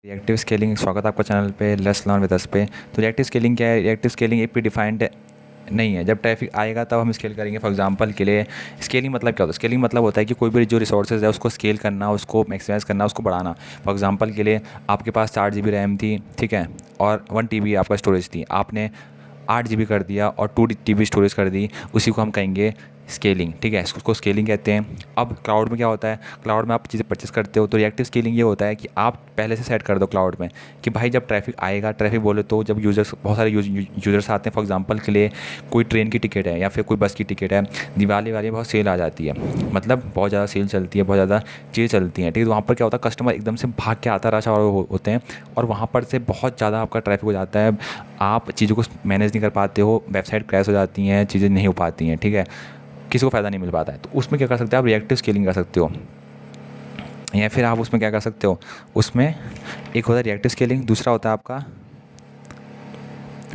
Reactive scaling स्वागत है आपका चैनल पे लेट्स लर्न विद अस पे। तो रिएक्टिव स्केलिंग क्या है? रिएक्टिव स्केलिंग एक प्री डिफाइंड नहीं है। जब ट्रैफिक आएगा तब हम स्केल करेंगे। फॉर एग्जांपल के लिए स्केलिंग मतलब क्या होता है? स्केलिंग मतलब होता है कि कोई भी जो रिसोर्सेज है उसको स्केल करना, उसको मैक्सिमाइज़ करना, उसको बढ़ाना। फॉर एग्जांपल के लिए आपके पास 4 GB रैम थी, ठीक है, और 1 TB आपका स्टोरेज थी। आपने 8 GB कर दिया और 2 TB स्टोरेज कर दी, उसी को हम कहेंगे स्केलिंग, ठीक है, इसको स्केलिंग कहते हैं। अब क्लाउड में क्या होता है? क्लाउड में आप चीज़ें परचेस करते हो तो रिएक्टिव स्केलिंग ये होता है कि आप पहले से सेट कर दो क्लाउड में कि भाई जब ट्रैफिक आएगा, ट्रैफिक बोले तो जब यूज़र्स बहुत सारे यूज़र्स आते हैं, फॉर एग्जांपल के लिए कोई ट्रेन की टिकट है या फिर कोई बस की टिकट है, दिवाली वाली बहुत सेल आ जाती है, मतलब बहुत ज़्यादा सेल चलती है, बहुत ज़्यादा चीज़ें चलती हैं, ठीक है। तो वहाँ पर क्या होता है, कस्टमर एकदम से भाग के आता रश होते हैं और वहाँ पर से बहुत ज़्यादा आपका ट्रैफिक हो जाता है। आप चीज़ों को मैनेज नहीं कर पाते हो, वेबसाइट क्रैश हो जाती हैं, चीज़ें नहीं हो पाती हैं, ठीक है, किसी को फ़ायदा नहीं मिल पाता है। तो उसमें क्या कर सकते हो आप? रिएक्टिव स्केलिंग कर सकते हो। या फिर आप उसमें क्या कर सकते हो, उसमें एक होता है रिएक्टिव स्केलिंग, दूसरा होता है आपका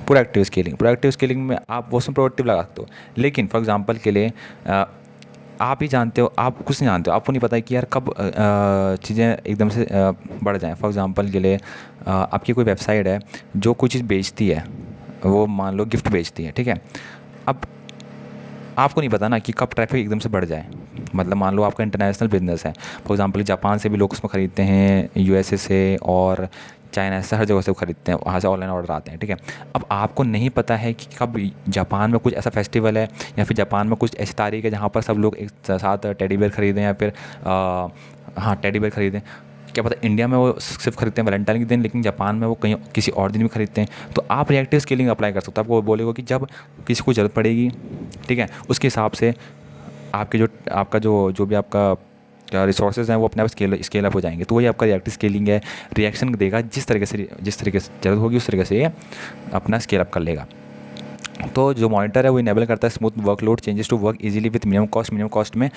प्रोएक्टिव स्केलिंग। प्रोएक्टिव स्केलिंग में आप वो उसमें प्रोएक्टिव लगा सकते हो, लेकिन फॉर एग्जांपल के लिए आप ही जानते हो, आप कुछ नहीं जानते हो, आपको नहीं पता है कि यार कब चीज़ें एकदम से बढ़ जाएँ। फॉर एग्जांपल के लिए आपकी कोई वेबसाइट है जो कोई चीज़ बेचती है, वो मान लो गिफ्ट बेचती है, ठीक है। अब आपको नहीं पता ना कि कब ट्रैफिक एकदम से बढ़ जाए। मतलब मान लो आपका इंटरनेशनल बिजनेस है, फॉर एग्जांपल जापान से भी लोग उसमें ख़रीदते हैं, यूएसए से और चाइना से, हर जगह से वो ख़रीदते हैं, वहाँ से ऑनलाइन ऑर्डर आते हैं, ठीक है। अब आपको नहीं पता है कि कब जापान में कुछ ऐसा फेस्टिवल है या फिर जापान में कुछ ऐसी तारीख है जहाँ पर सब लोग एक साथ टेडी बेयर ख़रीदें या फिर हाँ टेडी बेयर ख़रीदें। क्या पता इंडिया में वो सिर्फ खरीदते हैं वैलेंटाइन के दिन, लेकिन जापान में वो कहीं किसी और दिन भी खरीदते हैं। तो आप रिएक्टिव स्केलिंग अप्लाई कर सकते हो। आपको वो बोलेगा कि जब किसी को ज़रूरत पड़ेगी, ठीक है, उसके हिसाब से आपके जो आपका जो भी आपका रिसोर्सेज हैं वो अपने आप स्केल अप हो जाएंगे। तो वही आपका रिएक्टिव स्केलिंग है। रिएक्शन देगा जिस तरीके से ज़रूरत होगी उस तरीके से ये अपना स्केल अप कर लेगा। तो जो मॉनिटर है वो इनेबल करता है smooth workload changes to work easily with minimum cost में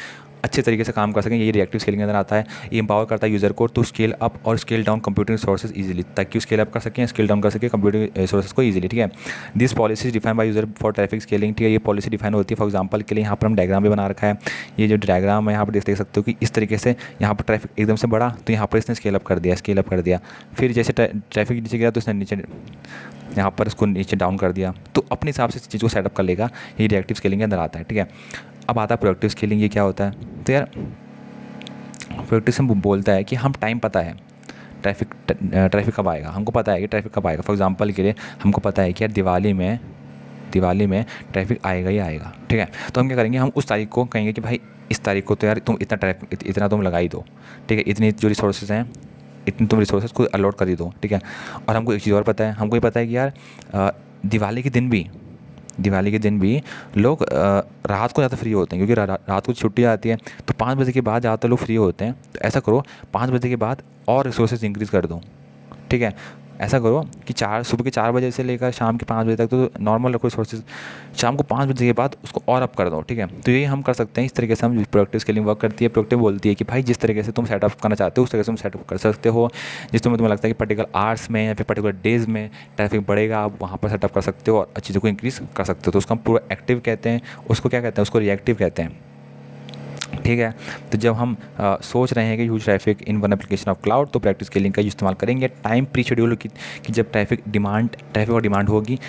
अच्छे तरीके से काम कर सकें। यही रिएक्टिव स्केलिंग के अंदर आता है। ये एम्पावर करता है यूज़र को टू स्केल अप और scale down computing resources easily, ताकि स्केल अप कर सकें, स्केल डाउन कर सकें कंप्यूटिंग रिसोर्सेज को इजीली, ठीक है। This policy define by user for traffic scaling, ठीक है। ये पॉलिसी डिफाइन होती है। फॉर एग्जांपल के लिए यहाँ पर हम डायग्राम भी बना रखा है। ये जो डायग्राम है यहाँ पर देख सकते हो कि इस तरीके से यहाँ पर ट्रैफिक एकदम से बढ़ा तो यहाँ पर इसने स्केल अप कर दिया। फिर जैसे ट्रैफिक नीचे गया तो इसने नीचे यहाँ पर इसको नीचे डाउन कर दिया। तो अपने हिसाब से चीज़ को सेटअप कर लेगा। ये रिएक्टिव स्केलिंग के अंदर आता है, ठीक है। अब आता है प्रोएक्टिव स्केलिंग। ये क्या होता है? तो यार प्रोएक्टिव से बोलता है कि हम टाइम पता है ट्रैफिक कब आएगा, हमको पता है कि ट्रैफिक कब आएगा। फॉर एग्जांपल के लिए हमको पता है कि यार दिवाली में ट्रैफिक आएगा ही आएगा, ठीक है। तो हम क्या करेंगे, हम उस तारीख को कहेंगे कि भाई इस तारीख को तो यार तुम इतना तुम लगा ही दो, ठीक है। इतनी जो रिसोर्सेज हैं इतनी तुम रिसोर्सेज को अलॉट कर ही दो, ठीक है। और हमको एक चीज़ और पता है, हमको ये पता है कि यार दिवाली के दिन भी लोग रात को ज़्यादा फ्री होते हैं, क्योंकि रात को छुट्टी आती है। तो 5 बजे के बाद ज़्यादातर लोग फ्री होते हैं। तो ऐसा करो 5 बजे के बाद और रिसोर्सेज इंक्रीज़ कर दो, ठीक है। ऐसा करो कि सुबह के 4 बजे से लेकर शाम के 5 बजे तक तो नॉर्मल रखो रिसोर्सेज, शाम को 5 बजे के बाद उसको और अप कर दो, ठीक है। तो यही हम कर सकते हैं। इस तरीके से हम प्रोएक्टिव स्केलिंग वर्क करती है। प्रोएक्टिव बोलती है कि भाई जिस तरीके से तुम सेटअप करना चाहते हो उस तरीके से तुम सेटअप कर सकते हो। जिस तुम्हें लगता है कि पर्टिकुलर आवर्स में या फिर पर्टिकुलर डेज़ में ट्रैफिक बढ़ेगा, आप वहाँ पर सेटअप कर सकते हो और चीज़ों को इंक्रीज़ कर सकते हो। तो उसको हम प्रोएक्टिव कहते हैं। उसको क्या कहते हैं? उसको रिएक्टिव कहते हैं, ठीक है। तो जब हम सोच रहे हैं कि huge traffic in one application of cloud, तो प्रैक्टिस स्केलिंग का इस्तेमाल करेंगे। टाइम प्री शेड्यूल कि जब ट्रैफिक और डिमांड होगी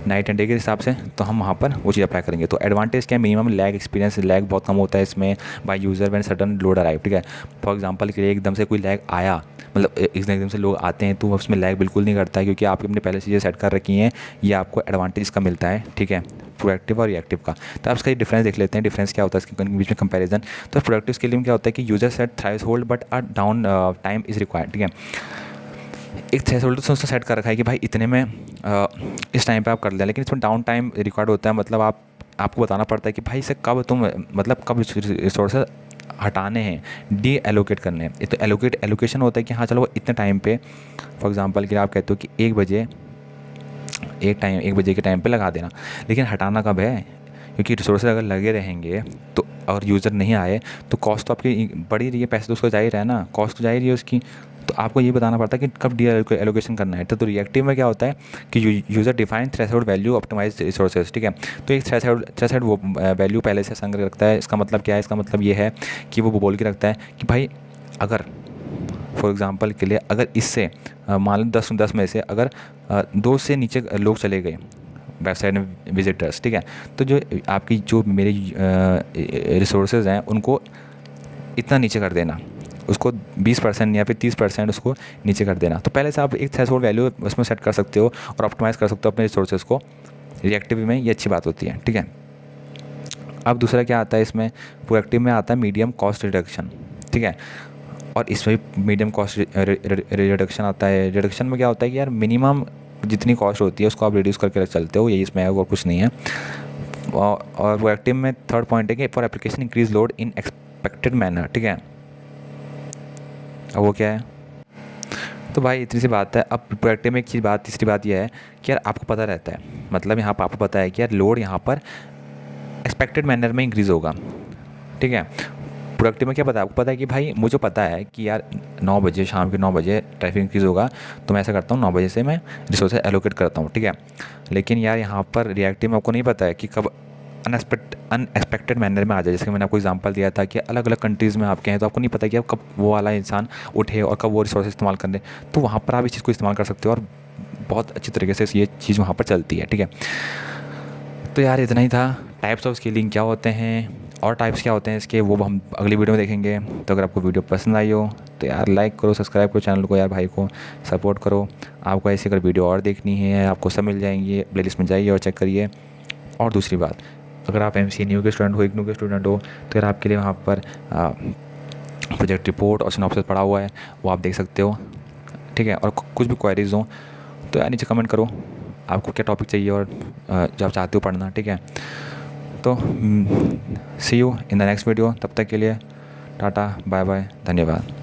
नाइट एंड डे के हिसाब से, तो हम वहाँ पर वो चीज़ अप्लाई करेंगे। तो एडवांटेज क्या है? मिनिमम लैग एक्सपीरियंस, लैग बहुत कम होता है इसमें by user when sudden load arrive, ठीक है। फॉर एग्जांपल के लिए एकदम से कोई लैग आया, मतलब एकदम से लोग आते हैं तो उसमें लैग बिल्कुल नहीं करता है, क्योंकि आपने अपने पहले चीज़ें सेट कर रखी हैं। ये आपको एडवांटेज का मिलता है, ठीक है, प्रोएक्टिव और रिएक्टिव का। तो आप इसका डिफरेंस देख लेते हैं। डिफरेंस क्या होता है इसके बीच में कंपैरिजन। तो प्रोएक्टिव स्केलिंग क्या होता है कि user set threshold but a down time is required, ठीक है। एक थ्रेशोल्ड तो उसने सेट कर रखा है कि भाई इतने में इस टाइम पे आप कर लें, लेकिन इसमें डाउन टाइम रिक्वायर्ड होता है। मतलब आपको बताना पड़ता है कि भाई इसे कब कब रिसोर्सेज हटाने हैं, डी एलोकेट करने हैं। तो एलोकेशन होता है कि हाँ चलो इतने टाइम पे, फॉर एग्जांपल के लिए आप कहते हो कि 1 बजे के टाइम पे लगा देना, लेकिन हटाना कब है? क्योंकि रिसोर्सेज अगर लगे रहेंगे तो और यूज़र नहीं आए तो कॉस्ट तो आपकी बढ़ ही रही है, पैसे तो उसका जा ही रहा है ना, कॉस्ट तो जा ही रही है उसकी। तो आपको ये बताना पड़ता है कि कब डी एलोकेशन करना है। तो रिएक्टिव में क्या होता है कि user define threshold value optimise resources, ठीक है। तो एक थ्रेशोल्ड वो वैल्यू पहले से संग्रह रखता है। इसका मतलब क्या है? इसका मतलब ये है कि वो बोल के रखता है कि भाई अगर फॉर एग्ज़ाम्पल के लिए अगर इससे मान लो 10 में से अगर 2 से नीचे लोग चले गए वेबसाइट में विजिटर्स, ठीक है, तो जो आपकी जो मेरे रिसोर्सेज हैं उनको इतना नीचे कर देना, उसको 20% या फिर 30% उसको नीचे कर देना। तो पहले से आप एक थ्रेशोल्ड वैल्यू उसमें सेट कर सकते हो और ऑप्टिमाइज़ कर सकते हो अपने रिसोर्सेज को। रिएक्टिव में ये अच्छी बात होती है, ठीक है। अब दूसरा क्या आता है इसमें, प्रोएक्टिव में आता है मीडियम कॉस्ट रिडक्शन, ठीक है। और इसमें भी मीडियम कॉस्ट रिडक्शन आता है। रिडक्शन में क्या होता है कि यार मिनिमम जितनी कॉस्ट होती है उसको आप रिड्यूस करके चलते हो, यही इसमें है और कुछ नहीं है। और प्रोएक्टिव में थर्ड पॉइंट है कि for application increase load in expected manner, ठीक है। अब वो क्या है, तो भाई इतनी सी बात है। अब प्रोएक्टिव में एक चीज़ बात, तीसरी बात यह है कि यार आपको पता रहता है, मतलब यहाँ पर आपको पता है कि यार लोड यहाँ पर एक्सपेक्टेड मैनर में इंक्रीज़ होगा, ठीक है। प्रोडक्टिव में क्या पता है, आपको पता है कि भाई मुझे पता है कि यार 9 बजे, शाम के 9 बजे ट्रैफिक इंक्रीज़ होगा, तो मैं ऐसा करता हूँ 9 बजे से मैं रिसोर्सेज एलोकेट करता हूँ, ठीक है। लेकिन यार यहाँ पर रिएक्टिव में आपको नहीं पता है कि कब अनएक्सपेक्टेड मैनर में आ जाए। जैसे कि मैंने आपको एग्जांपल दिया था कि अलग अलग कंट्रीज़ में आपके हैं, तो आपको नहीं पता कि अब कब वो वाला इंसान उठे और कब वो रिसोर्स इस्तेमाल कर दे, तो वहाँ पर आप इस चीज़ को इस्तेमाल कर सकते हो और बहुत अच्छी तरीके से ये चीज़ वहाँ पर चलती है, ठीक है। तो यार इतना ही था। टाइप्स ऑफ स्केलिंग क्या होते हैं और टाइप्स क्या होते हैं इसके, वो हम अगली वीडियो में देखेंगे। तो अगर आपको वीडियो पसंद आई हो तो यार लाइक करो, सब्सक्राइब करो चैनल को, यार भाई को सपोर्ट करो। आपको ऐसी अगर वीडियो और देखनी है आपको सब मिल जाएंगी, प्लेलिस्ट में जाइए और चेक करिए। और दूसरी बात, अगर आप MCA के स्टूडेंट हो, इग्नू के स्टूडेंट हो, तो यार आपके लिए वहाँ पर प्रोजेक्ट रिपोर्ट और सिनॉप्सिस पड़ा हुआ है, वो आप देख सकते हो, ठीक है। और कुछ भी क्वेरीज हो तो यार नीचे कमेंट करो आपको क्या टॉपिक चाहिए और जो आप चाहते हो पढ़ना, ठीक है। तो see you in the next video, तब तक के लिए टाटा बाय बाय, धन्यवाद।